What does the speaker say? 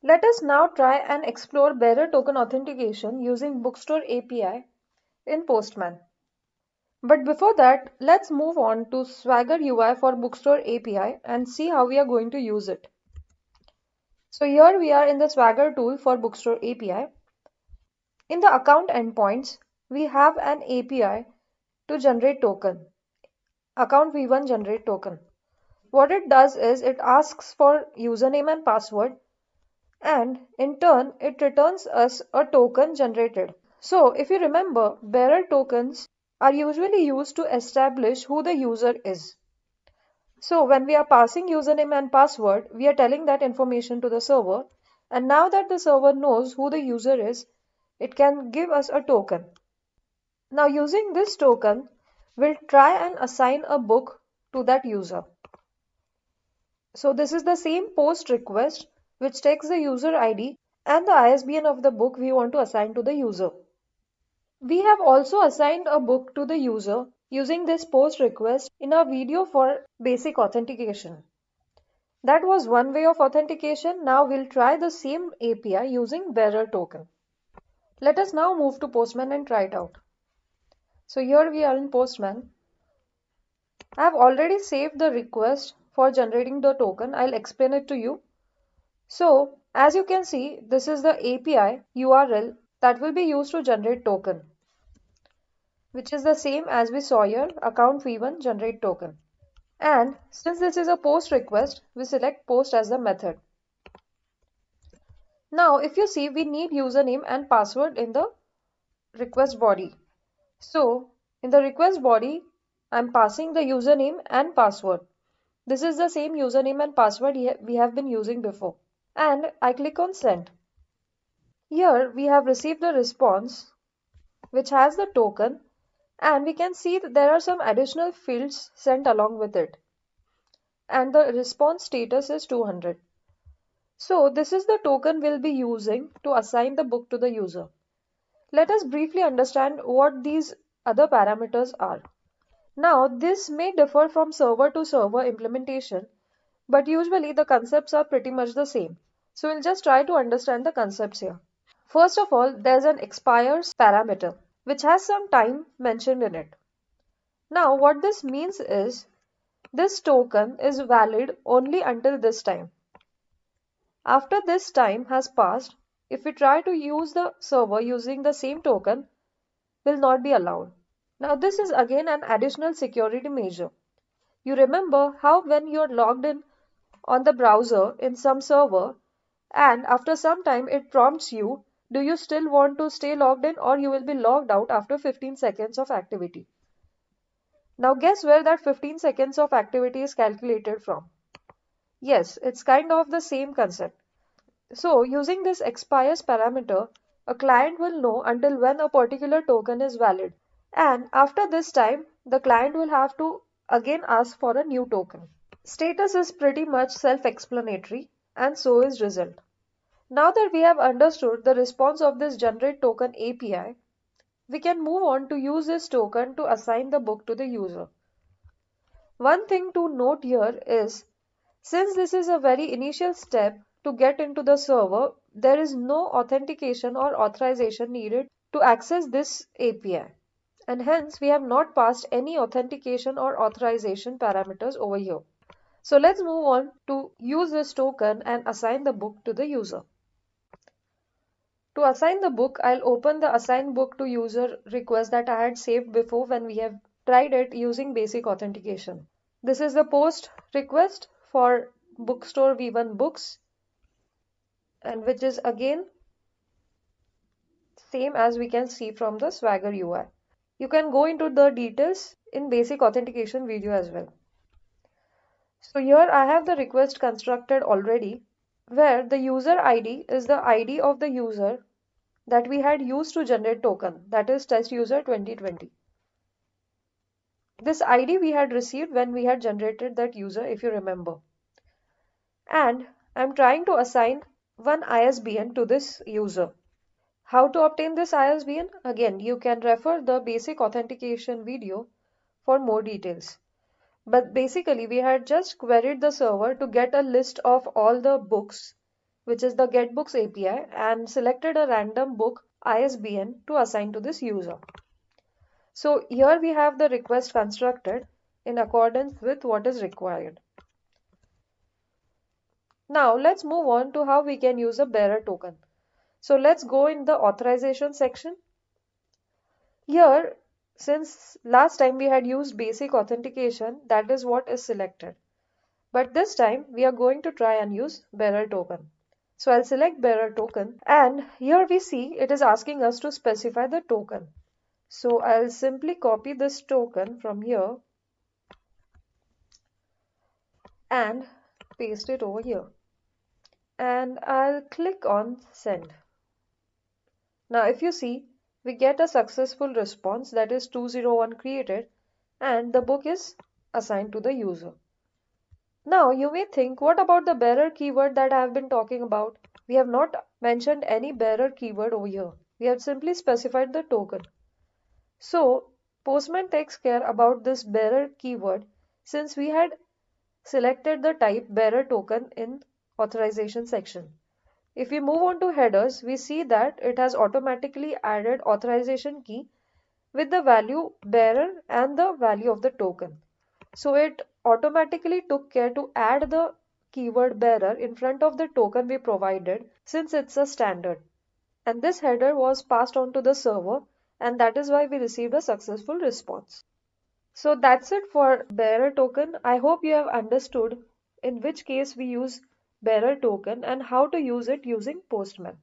Let us now try and explore bearer token authentication using Bookstore API in Postman. But before that, let's move on to Swagger UI for Bookstore API and see how we are going to use it. So here we are in the Swagger tool for Bookstore API. In the account endpoints, we have an API to generate token, account v1 generate token. What it does is it asks for username and password, and in turn it returns us a token generated. So if you remember, bearer tokens are usually used to establish who the user is. So when we are passing username and password, we are telling that information to the server, and now that the server knows who the user is, it can give us a token. Now using this token, we'll try and assign a book to that user. So this is the same post request which takes the user ID and the ISBN of the book we want to assign to the user. We have also assigned a book to the user using this post request in our video for basic authentication. That was one way of authentication. Now we'll try the same API using bearer token. Let us now move to Postman and try it out. So here we are in Postman. I have already saved the request for generating the token. I'll explain it to you. So as you can see, this is the API URL that will be used to generate token, which is the same as we saw here, account v1 generate token. And since this is a post request, we select post as the method. Now if you see, we need username and password in the request body. So in the request body, I'm passing the username and password. This is the same username and password we have been using before. And I click on send. Here we have received the response which has the token, and we can see that there are some additional fields sent along with it. And the response status is 200. So this is the token we'll be using to assign the book to the user. Let us briefly understand what these other parameters are. Now this may differ from server to server implementation, but usually the concepts are pretty much the same. So we'll just try to understand the concepts here. First of all, there's an expires parameter which has some time mentioned in it. Now what this means is this token is valid only until this time. After this time has passed, if we try to use the server using the same token, will not be allowed. Now this is again an additional security measure. You remember how when you're logged in on the browser in some server and after some time it prompts you, do you still want to stay logged in, or you will be logged out after 15 seconds of activity. Now guess where that 15 seconds of activity is calculated from? Yes, it's kind of the same concept. So using this expires parameter, a client will know until when a particular token is valid. And after this time, the client will have to again ask for a new token. Status is pretty much self-explanatory, and so is result. Now that we have understood the response of this generate token API, we can move on to use this token to assign the book to the user. One thing to note here is, since this is a very initial step to get into the server, there is no authentication or authorization needed to access this API. And hence we have not passed any authentication or authorization parameters over here. So let's move on to use this token and assign the book to the user. To assign the book, I'll open the assign book to user request that I had saved before when we have tried it using basic authentication. This is the post request for bookstore v1 books, and which is again same as we can see from the Swagger UI. You can go into the details in basic authentication video as well. So here I have the request constructed already, where the user ID is the ID of the user that we had used to generate token, that is test user 2020. This ID we had received when we had generated that user, if you remember. And I'm trying to assign one ISBN to this user. How to obtain this ISBN? Again, you can refer the basic authentication video for more details. But basically, we had just queried the server to get a list of all the books which is the getBooks API, and selected a random book ISBN to assign to this user. So here we have the request constructed in accordance with what is required. Now let's move on to how we can use a bearer token. So let's go in the authorization section. Here, since last time we had used basic authentication, that is what is selected. But this time we are going to try and use bearer token. So I'll select bearer token, and here we see it is asking us to specify the token. So I'll simply copy this token from here and paste it over here. And I'll click on send. Now if you see, we get a successful response, that is 201 created, and the book is assigned to the user. Now you may think, what about the bearer keyword that I have been talking about? We have not mentioned any bearer keyword over here. We have simply specified the token. So Postman takes care about this bearer keyword since we had selected the type bearer token in authorization section. If we move on to headers, we see that it has automatically added authorization key with the value bearer and the value of the token. So it automatically took care to add the keyword bearer in front of the token we provided since it's a standard. And this header was passed on to the server, and that is why we received a successful response. So that's it for bearer token. I hope you have understood in which case we use bearer token and how to use it using Postman.